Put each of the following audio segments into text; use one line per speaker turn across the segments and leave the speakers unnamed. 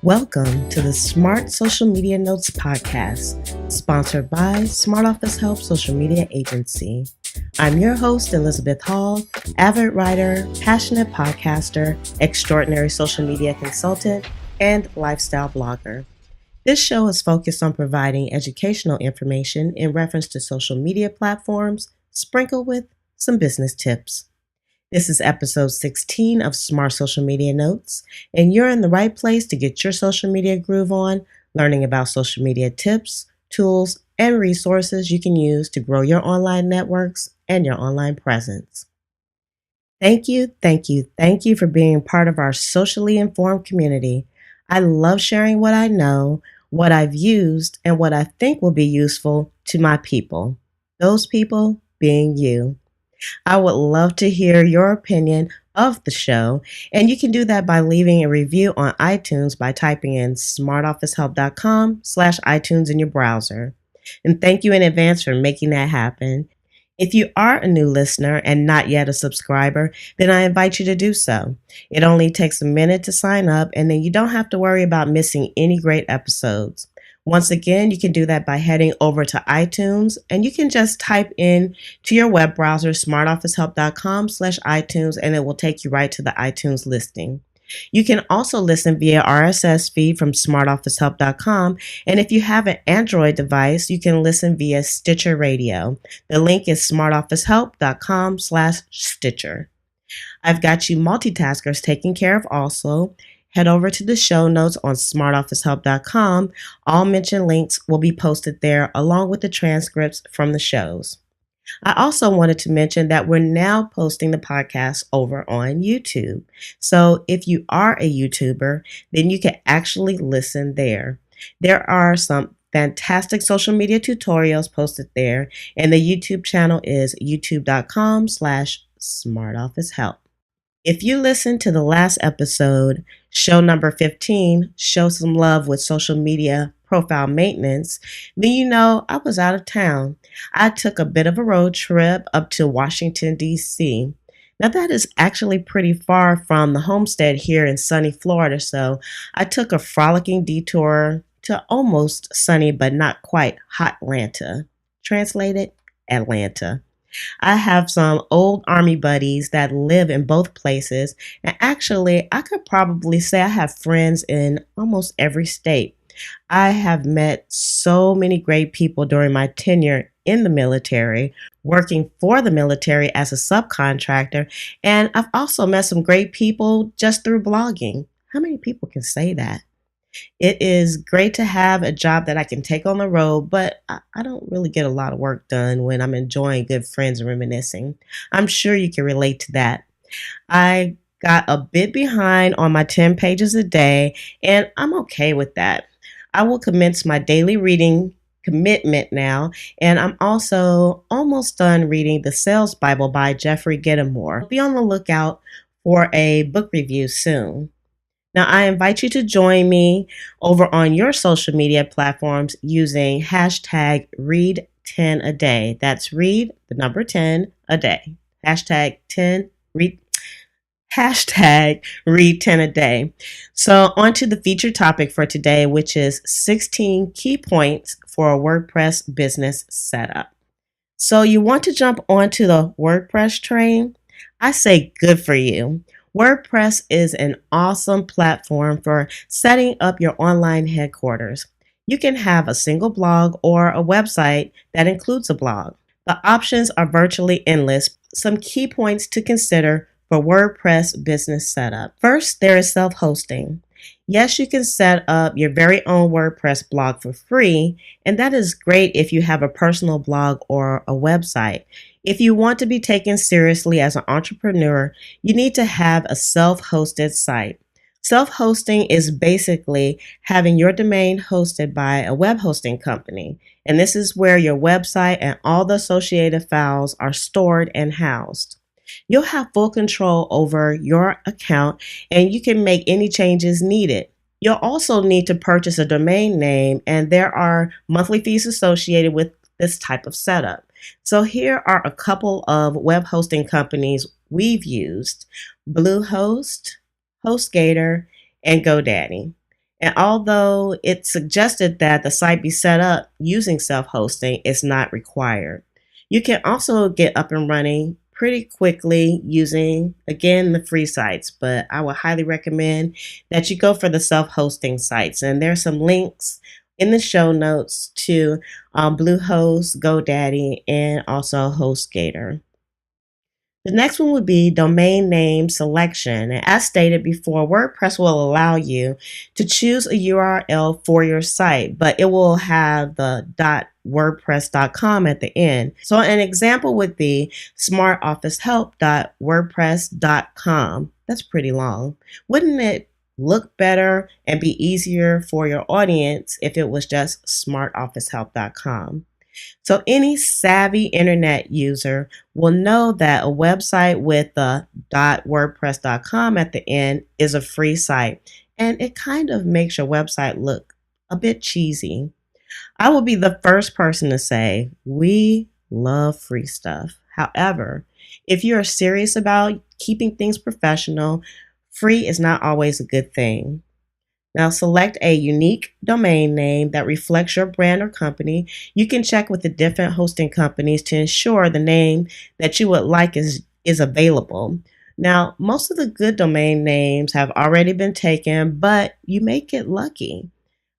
Welcome to the Smart Social Media Notes podcast, sponsored by Smart Office Help Social Media Agency. I'm your host, Elizabeth Hall, avid writer, passionate podcaster, extraordinary social media consultant, and lifestyle blogger. This show is focused on providing educational information in reference to social media platforms, sprinkled with some business tips. This is episode 16 of Smart Social Media Notes, and you're in the right place to get your social media groove on, learning about social media tips, tools, and resources you can use to grow your online networks and your online presence. Thank you for being part of our socially informed community. I love sharing what I know, what I've used, and what I think will be useful to my people. Those people being you. I would love to hear your opinion of the show, and you can do that by leaving a review on iTunes by typing in smartofficehelp.com/iTunes in your browser. And thank you in advance for making that happen. If you are a new listener and not yet a subscriber, then I invite you to do so. It only takes a minute to sign up, and then you don't have to worry about missing any great episodes. Once again, you can do that by heading over to iTunes, and you can just type in to your web browser smartofficehelp.com/iTunes, and it will take you right to the iTunes listing. You can also listen via RSS feed from smartofficehelp.com, and if you have an Android device, you can listen via Stitcher Radio. The link is smartofficehelp.com/Stitcher. I've got you multitaskers taken care of also. Head over to the show notes on smartofficehelp.com. All mentioned links will be posted there along with the transcripts from the shows. I also wanted to mention that we're now posting the podcast over on YouTube. So if you are a YouTuber, then you can actually listen there. There are some fantastic social media tutorials posted there, and the YouTube channel is youtube.com/smartofficehelp. If you listened to the last episode, show number 15, Show Some Love with Social Media Profile Maintenance, then you know I was out of town. I took a bit of a road trip up to Washington, D.C. Now that is actually pretty far from the homestead here in sunny Florida, so I took a frolicking detour to almost sunny but not quite hot Atlanta. Translated, Atlanta. I have some old Army buddies that live in both places, and actually, I could probably say I have friends in almost every state. I have met so many great people during my tenure in the military, working for the military as a subcontractor, and I've also met some great people just through blogging. How many people can say that? It is great to have a job that I can take on the road, but I don't really get a lot of work done when I'm enjoying good friends and reminiscing. I'm sure you can relate to that. I got a bit behind on my 10 pages a day, and I'm okay with that. I will commence my daily reading commitment now, and I'm also almost done reading The Sales Bible by Jeffrey Gittimore. Be on the lookout for a book review soon. Now, I invite you to join me over on your social media platforms using hashtag read10a day. That's read the number 10 a day. Hashtag read 10 a day. So on to the featured topic for today, which is 16 key points for a WordPress business setup. So you want to jump onto the WordPress train? I say good for you. WordPress is an awesome platform for setting up your online headquarters. You can have a single blog or a website that includes a blog. The options are virtually endless. Some key points to consider for WordPress business setup. First, there is self-hosting. Yes, you can set up your very own WordPress blog for free, and that is great if you have a personal blog or a website. If you want to be taken seriously as an entrepreneur, you need to have a self-hosted site. Self-hosting is basically having your domain hosted by a web hosting company, and this is where your website and all the associated files are stored and housed. You'll have full control over your account, and you can make any changes needed. You'll also need to purchase a domain name, and there are monthly fees associated with this type of setup. So here are a couple of web hosting companies we've used: Bluehost, HostGator, and GoDaddy. And although it suggested that the site be set up using self-hosting, it's not required. You can also get up and running pretty quickly using, again, the free sites, but I would highly recommend that you go for the self-hosting sites. And there's some links in the show notes to Bluehost, GoDaddy, and also HostGator. The next one would be domain name selection. And as stated before, WordPress will allow you to choose a URL for your site, but it will have the .wordpress.com at the end. So an example would be smartofficehelp.wordpress.com. That's pretty long. Wouldn't it look better and be easier for your audience if it was just smartofficehelp.com? So any savvy internet user will know that a website with the .wordpress.com at the end is a free site, and it kind of makes your website look a bit cheesy. I will be the first person to say we love free stuff. However, if you are serious about keeping things professional, free is not always a good thing. Now select a unique domain name that reflects your brand or company. You can check with the different hosting companies to ensure the name that you would like is available. Now, most of the good domain names have already been taken, but you may get lucky.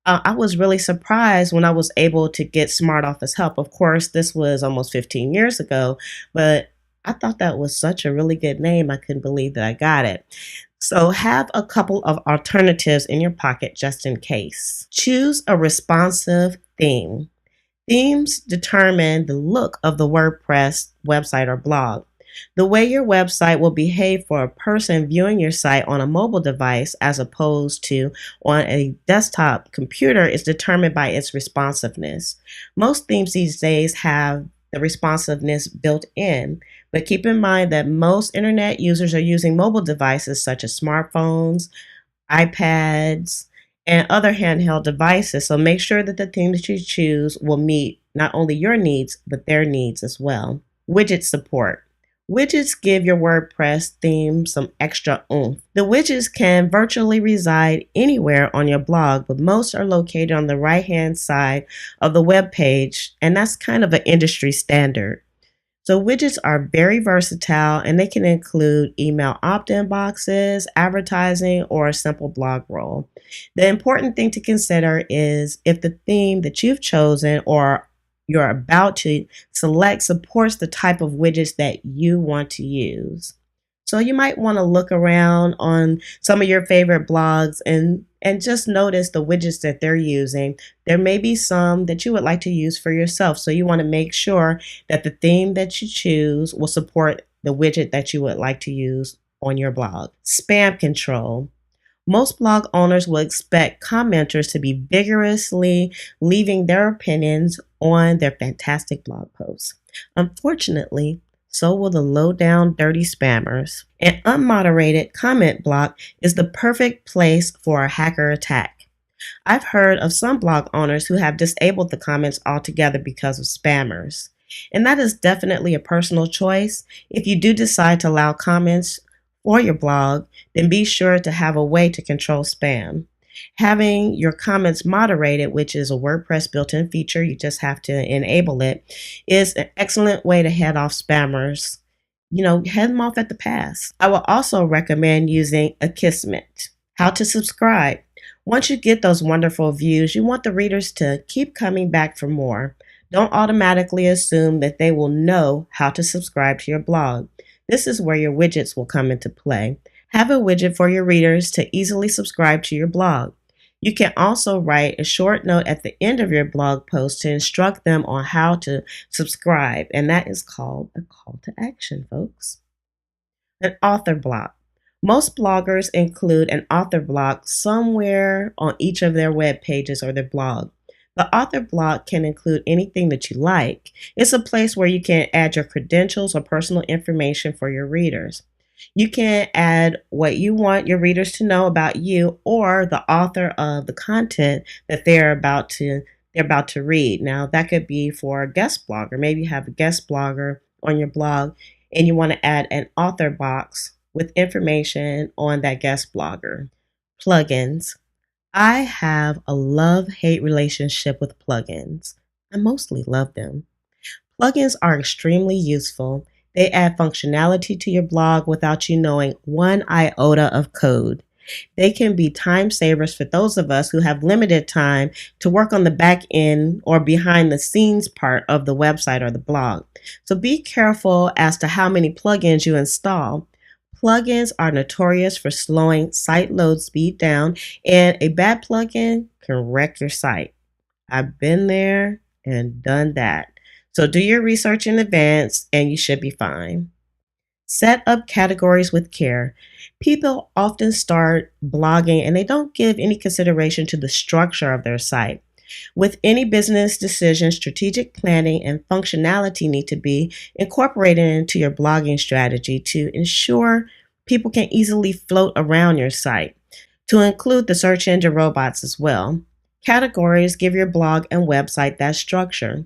I was really surprised when I was able to get Smart Office Help. Of course, this was almost 15 years ago, but I thought that was such a really good name. I couldn't believe that I got it. So have a couple of alternatives in your pocket just in case. Choose a responsive theme. Themes determine the look of the WordPress website or blog. The way your website will behave for a person viewing your site on a mobile device as opposed to on a desktop computer is determined by its responsiveness. Most themes these days have the responsiveness built in, but keep in mind that most internet users are using mobile devices such as smartphones, iPads, and other handheld devices. So make sure that the themes you choose will meet not only your needs, but their needs as well. Widget support. Widgets give your WordPress theme some extra oomph. The widgets can virtually reside anywhere on your blog, but most are located on the right-hand side of the web page, and that's kind of an industry standard. So widgets are very versatile, and they can include email opt-in boxes, advertising, or a simple blog roll. The important thing to consider is if the theme that you've chosen or you're about to select supports the type of widgets that you want to use. So you might want to look around on some of your favorite blogs and just notice the widgets that they're using. There may be some that you would like to use for yourself. So you want to make sure that the theme that you choose will support the widget that you would like to use on your blog. Spam control. Most blog owners will expect commenters to be vigorously leaving their opinions on their fantastic blog posts. Unfortunately, so will the low-down dirty spammers. An unmoderated comment block is the perfect place for a hacker attack. I've heard of some blog owners who have disabled the comments altogether because of spammers. And that is definitely a personal choice. If you do decide to allow comments for your blog, then be sure to have a way to control spam. Having your comments moderated, which is a WordPress built-in feature, you just have to enable it, is an excellent way to head off spammers. Head them off at the pass. I will also recommend using Akismet. How to subscribe. Once you get those wonderful views, you want the readers to keep coming back for more. Don't automatically assume that they will know how to subscribe to your blog. This is where your widgets will come into play. Have a widget for your readers to easily subscribe to your blog. You can also write a short note at the end of your blog post to instruct them on how to subscribe, and that is called a call to action, folks. An author block. Most bloggers include an author block somewhere on each of their web pages or their blog. The author block can include anything that you like. It's a place where you can add your credentials or personal information for your readers. You can add what you want your readers to know about you or the author of the content that they're about to read. Now, that could be for a guest blogger. Maybe you have a guest blogger on your blog and you want to add an author box with information on that guest blogger. Plugins. I have a love-hate relationship with plugins. I mostly love them. Plugins are extremely useful. They add functionality to your blog without you knowing one iota of code. They can be time savers for those of us who have limited time to work on the back end or behind the scenes part of the website or the blog. So be careful as to how many plugins you install. Plugins are notorious for slowing site load speed down, and a bad plugin can wreck your site. I've been there and done that. So do your research in advance and you should be fine. Set up categories with care. People often start blogging and they don't give any consideration to the structure of their site. With any business decision, strategic planning and functionality need to be incorporated into your blogging strategy to ensure people can easily float around your site, to include the search engine robots as well. Categories give your blog and website that structure.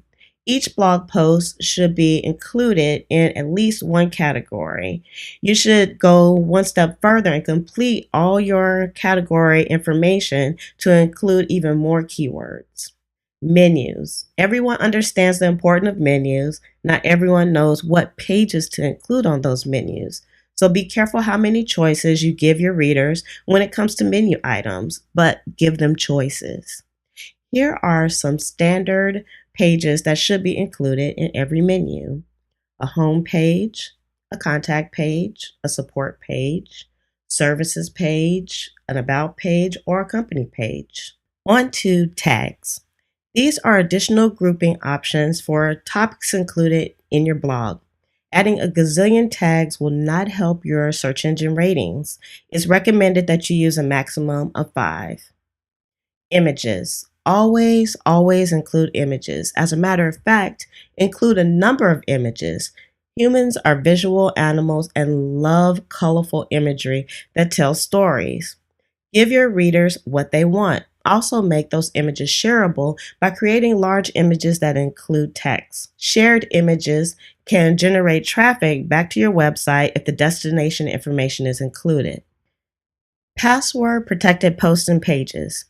Each blog post should be included in at least one category. You should go one step further and complete all your category information to include even more keywords. Menus. Everyone understands the importance of menus. Not everyone knows what pages to include on those menus. So be careful how many choices you give your readers when it comes to menu items, but give them choices. Here are some standard pages that should be included in every menu: a home page, a contact page, a support page, services page, an about page, or a company page. On to tags. These are additional grouping options for topics included in your blog. Adding a gazillion tags will not help your search engine ratings. It's recommended that you use a maximum of 5. Images. Always include images. As a matter of fact, include a number of images. Humans are visual animals and love colorful imagery that tells stories. Give your readers what they want. Also make those images shareable by creating large images that include text. Shared images can generate traffic back to your website if the destination information is included. Password protected posts and pages.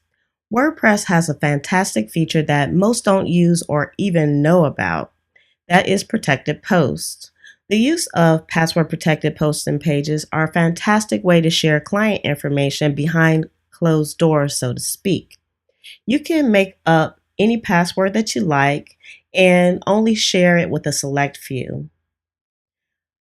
WordPress has a fantastic feature that most don't use or even know about. That is protected posts. The use of password protected posts and pages are a fantastic way to share client information behind closed doors, so to speak. You can make up any password that you like and only share it with a select few.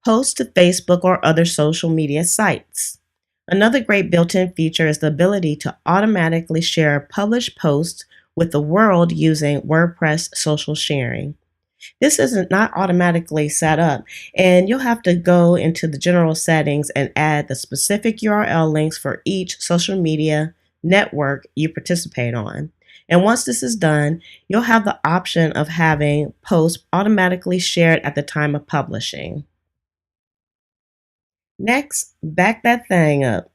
Post to Facebook or other social media sites. Another great built-in feature is the ability to automatically share published posts with the world using WordPress social sharing. This is not automatically set up, and you'll have to go into the general settings and add the specific URL links for each social media network you participate on. And once this is done, you'll have the option of having posts automatically shared at the time of publishing. Next, back that thing up.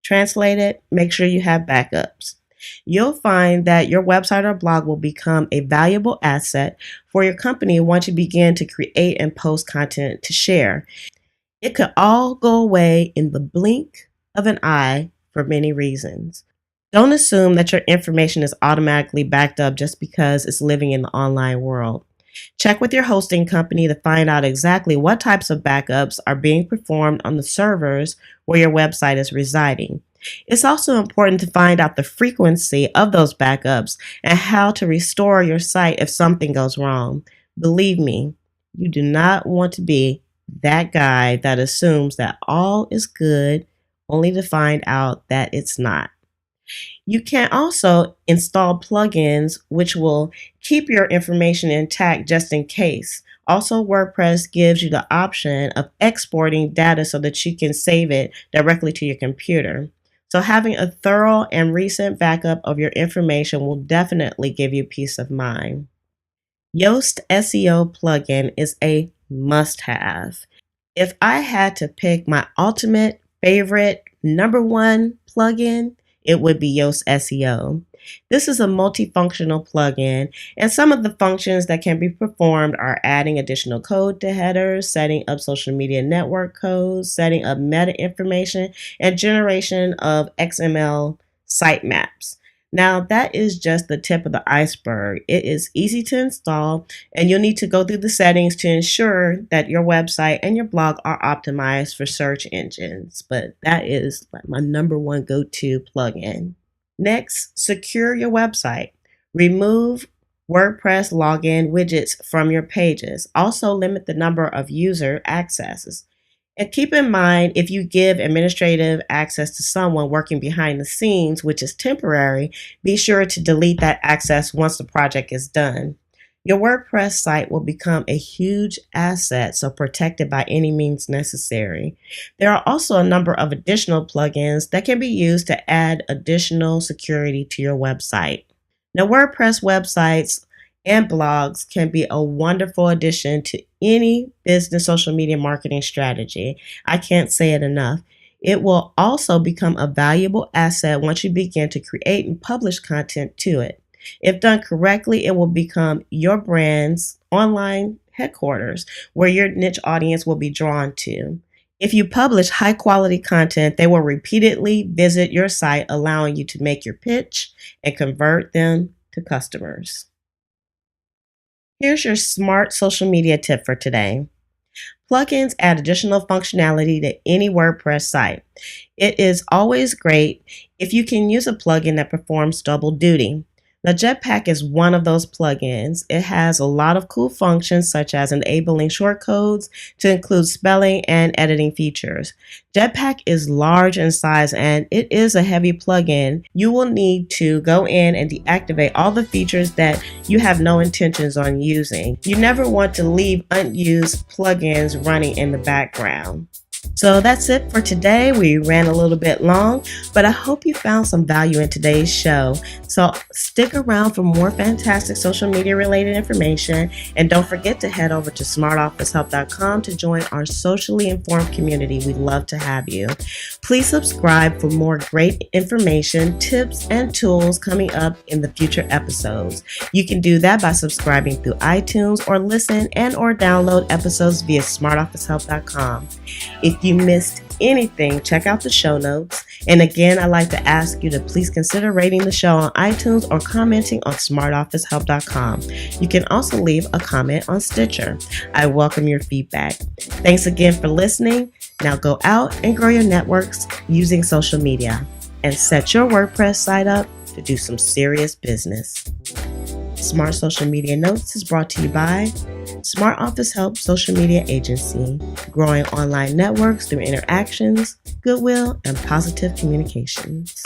Translate it, make sure you have backups. You'll find that your website or blog will become a valuable asset for your company once you begin to create and post content to share. It could all go away in the blink of an eye for many reasons. Don't assume that your information is automatically backed up just because it's living in the online world. Check with your hosting company to find out exactly what types of backups are being performed on the servers where your website is residing. It's also important to find out the frequency of those backups and how to restore your site if something goes wrong. Believe me, you do not want to be that guy that assumes that all is good only to find out that it's not. You can also install plugins which will keep your information intact just in case. Also, WordPress gives you the option of exporting data so that you can save it directly to your computer. So having a thorough and recent backup of your information will definitely give you peace of mind. Yoast SEO plugin is a must-have. If I had to pick my ultimate favorite number one plugin, it would be Yoast SEO. This is a multifunctional plugin, and some of the functions that can be performed are adding additional code to headers, setting up social media network codes, setting up meta information, and generation of XML sitemaps. Now, that is just the tip of the iceberg. It is easy to install, and you'll need to go through the settings to ensure that your website and your blog are optimized for search engines. But that is like my number one go-to plugin. Next, secure your website. Remove WordPress login widgets from your pages. Also, limit the number of user accesses. And keep in mind, if you give administrative access to someone working behind the scenes, which is temporary, be sure to delete that access once the project is done. Your WordPress site will become a huge asset, so protect it by any means necessary. There are also a number of additional plugins that can be used to add additional security to your website. Now, WordPress websites and blogs can be a wonderful addition to any business social media marketing strategy. I can't say it enough. It will also become a valuable asset once you begin to create and publish content to it. If done correctly, it will become your brand's online headquarters where your niche audience will be drawn to. If you publish high quality content, they will repeatedly visit your site, allowing you to make your pitch and convert them to customers. Here's your smart social media tip for today. Plugins add additional functionality to any WordPress site. It is always great if you can use a plugin that performs double duty. Now, Jetpack is one of those plugins. It has a lot of cool functions, such as enabling shortcodes to include spelling and editing features. Jetpack is large in size and it is a heavy plugin. You will need to go in and deactivate all the features that you have no intentions on using. You never want to leave unused plugins running in the background. So that's it for today. We ran a little bit long, but I hope you found some value in today's show. So stick around for more fantastic social media related information. And don't forget to head over to smartofficehelp.com to join our socially informed community. We'd love to have you. Please subscribe for more great information, tips, and tools coming up in the future episodes. You can do that by subscribing through iTunes or listen and or download episodes via smartofficehelp.com. If you missed anything, check out the show notes. And again, I'd like to ask you to please consider rating the show on iTunes or commenting on smartofficehelp.com. You can also leave a comment on Stitcher. I welcome your feedback. Thanks again for listening. Now go out and grow your networks using social media and set your WordPress site up to do some serious business. Smart Social Media Notes is brought to you by Smart Office Help Social Media Agency, growing online networks through interactions, goodwill, and positive communications.